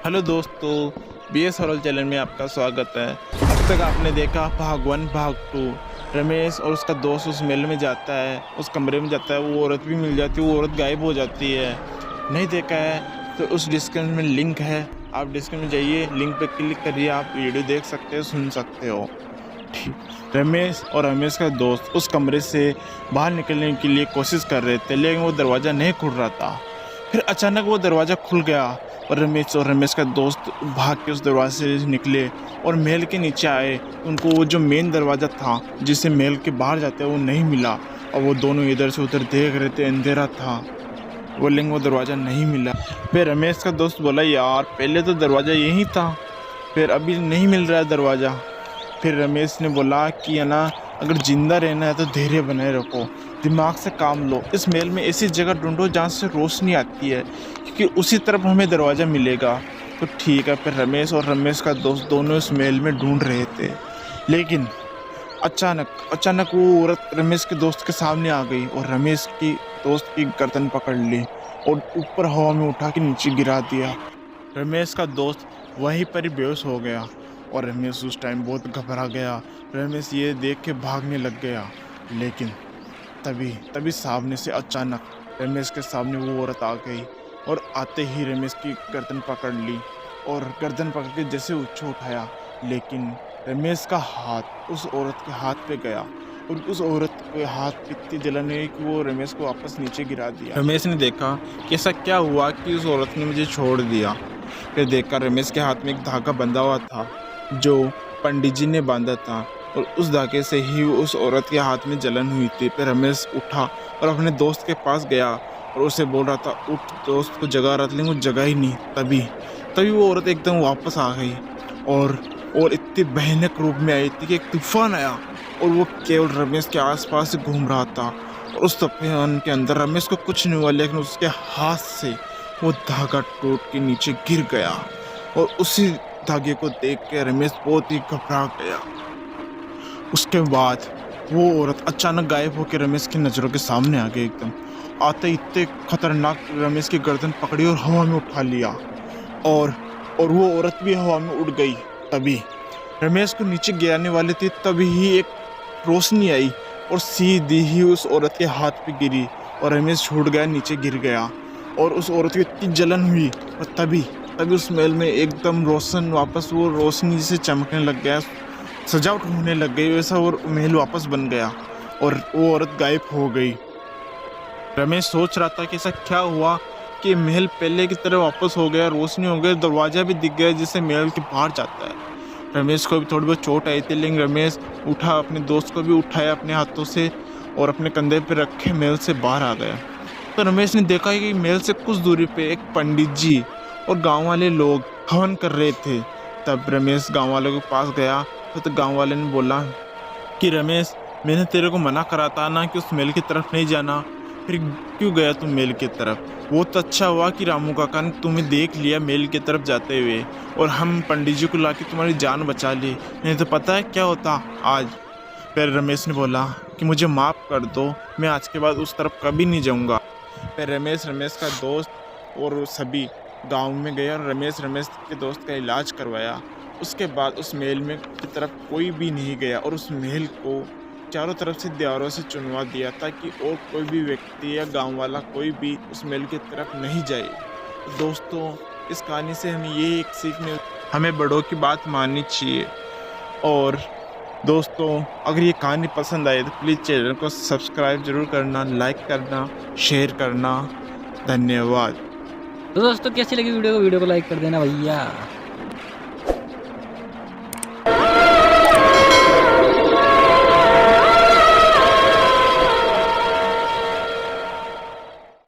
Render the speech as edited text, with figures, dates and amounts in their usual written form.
Hello दोस्तों, BS horror channel में आपका स्वागत है। अब तक आपने देखा भाग 1 भाग 2। रमेश और उसका दोस्त उस महल में जाता है, उस कमरे में जाता है, वो औरत भी मिल जाती है, वो औरत गायब हो जाती है। नहीं देखा है तो उस डिस्क्रिप्शन में लिंक है, आप डिस्क्रिप्शन में जाइए, लिंक पर क्लिक करिए, आप वीडियो देख सकते हो, सुन सकते हो। ठीक, रमेश और रमेश का दोस्त उस कमरे से बाहर निकलने के लिए कोशिश कर रहे थे, लेकिन वो दरवाज़ा नहीं खुल रहा था। फिर अचानक वो दरवाज़ा खुल गया और रमेश का दोस्त भाग के उस दरवाजे से निकले और महल के नीचे आए। उनको वो जो मेन दरवाज़ा था जिससे महल के बाहर जाते हैं वो नहीं मिला, और वो दोनों इधर से उधर देख रहे थे, अंधेरा था, वो दरवाज़ा नहीं मिला। फिर रमेश का दोस्त बोला, यार पहले तो दरवाज़ा यही था, फिर अभी नहीं मिल रहा है दरवाज़ा। फिर रमेश ने बोला कि है ना, अगर जिंदा रहना है तो धैर्य बनाए रखो, दिमाग से काम लो, इस महल में ऐसी जगह ढूंढो जहाँ से रोशनी आती है, क्योंकि उसी तरफ हमें दरवाज़ा मिलेगा। तो ठीक है, फिर रमेश और रमेश का दोस्त दोनों इस महल में ढूंढ रहे थे, लेकिन अचानक वो औरत रमेश के दोस्त के सामने आ गई और रमेश की दोस्त की गर्दन पकड़ ली और ऊपर हवा में उठा के नीचे गिरा दिया। रमेश का दोस्त वहीं पर ही बेहोश हो गया और रमेश उस टाइम बहुत घबरा गया। रमेश ये देख के भागने लग गया, लेकिन तभी सामने से अचानक रमेश के सामने वो औरत आ गई और आते ही रमेश की गर्दन पकड़ ली और गर्दन पकड़ के जैसे उठाया, लेकिन रमेश का हाथ उस औरत के हाथ पे गया और उस औरत के हाथ पे इतनी जलन हुई कि वो रमेश को वापस नीचे गिरा दिया। रमेश ने देखा कि ऐसा क्या हुआ कि उस औरत ने मुझे छोड़ दिया। फिर देखकर रमेश के हाथ में एक धागा बंधा हुआ था जो पंडित जी ने बांधा था, और उस धागे से ही उस औरत के हाथ में जलन हुई थी। फिर रमेश उठा और अपने दोस्त के पास गया और उसे बोल रहा था, उठ, दोस्त को जगा रहा था, लेकिन वो जगा ही नहीं। तभी वो औरत एकदम वापस आ गई और इतनी भयानक रूप में आई थी कि एक तूफान आया और वो केवल रमेश के आसपास से घूम रहा था। और उस तूफान के अंदर रमेश को कुछ नहीं हुआ, लेकिन उसके हाथ से वो धागा टूट के नीचे गिर गया और उसी धागे को देख के रमेश बहुत ही घबरा गया। उसके बाद वो औरत अचानक गायब होकर रमेश की नज़रों के सामने आ गई। एकदम आते इतने खतरनाक रमेश की गर्दन पकड़ी और हवा में उठा लिया और वो औरत भी हवा में उड़ गई। तभी रमेश को नीचे गिराने वाले थे, तभी ही एक रोशनी आई और सीधी ही उस औरत के हाथ पे गिरी और रमेश छूट गया, नीचे गिर गया और उस औरत की इतनी जलन हुई। और तभी उस महल में एकदम रोशन वापस वो रोशनी से चमकने लग गया, सजावट होने लग गई, वैसा और महल वापस बन गया और वो औरत गायब हो गई। रमेश सोच रहा था कि ऐसा क्या हुआ कि महल पहले की तरह वापस हो गया, रोशनी हो गई, दरवाज़ा भी दिख गया जिससे महल के बाहर जाता है। रमेश को भी थोड़ी बहुत चोट आई थी, लेकिन रमेश उठा, अपने दोस्त को भी उठाया अपने हाथों से और अपने कंधे पर रखे महल से बाहर आ गया। तो रमेश ने देखा कि महल से कुछ दूरी पे एक पंडित जी और गांव वाले लोग हवन कर रहे थे। तब रमेश गांव वालों के पास गया तो गांव वाले ने बोला कि रमेश, मैंने तेरे को मना करा था ना कि उस महल की तरफ नहीं जाना, फिर क्यों गया तुम महल की तरफ? वो तो अच्छा हुआ कि रामू काका ने तुम्हें देख लिया महल की तरफ जाते हुए और हम पंडित जी को लाके तुम्हारी जान बचा ली, नहीं तो पता है क्या होता आज। फिर रमेश ने बोला कि मुझे माफ़ कर दो, मैं आज के बाद उस तरफ कभी नहीं जाऊँगा। फिर रमेश का दोस्त और सभी गांव में गए और रमेश के दोस्त का इलाज करवाया। उसके बाद उस महल में की तरफ कोई भी नहीं गया और उस महल को चारों तरफ से दीवारों से चुनवा दिया ताकि और कोई भी व्यक्ति या गांव वाला कोई भी उस महल की तरफ नहीं जाए। दोस्तों, इस कहानी से हमें ये एक सीख मिल, हमें बड़ों की बात माननी चाहिए। और दोस्तों, अगर ये कहानी पसंद आए तो प्लीज़ चैनल को सब्सक्राइब जरूर करना, लाइक करना, शेयर करना। धन्यवाद। तो दोस्तों कैसी लगी वीडियो को लाइक कर देना भैया।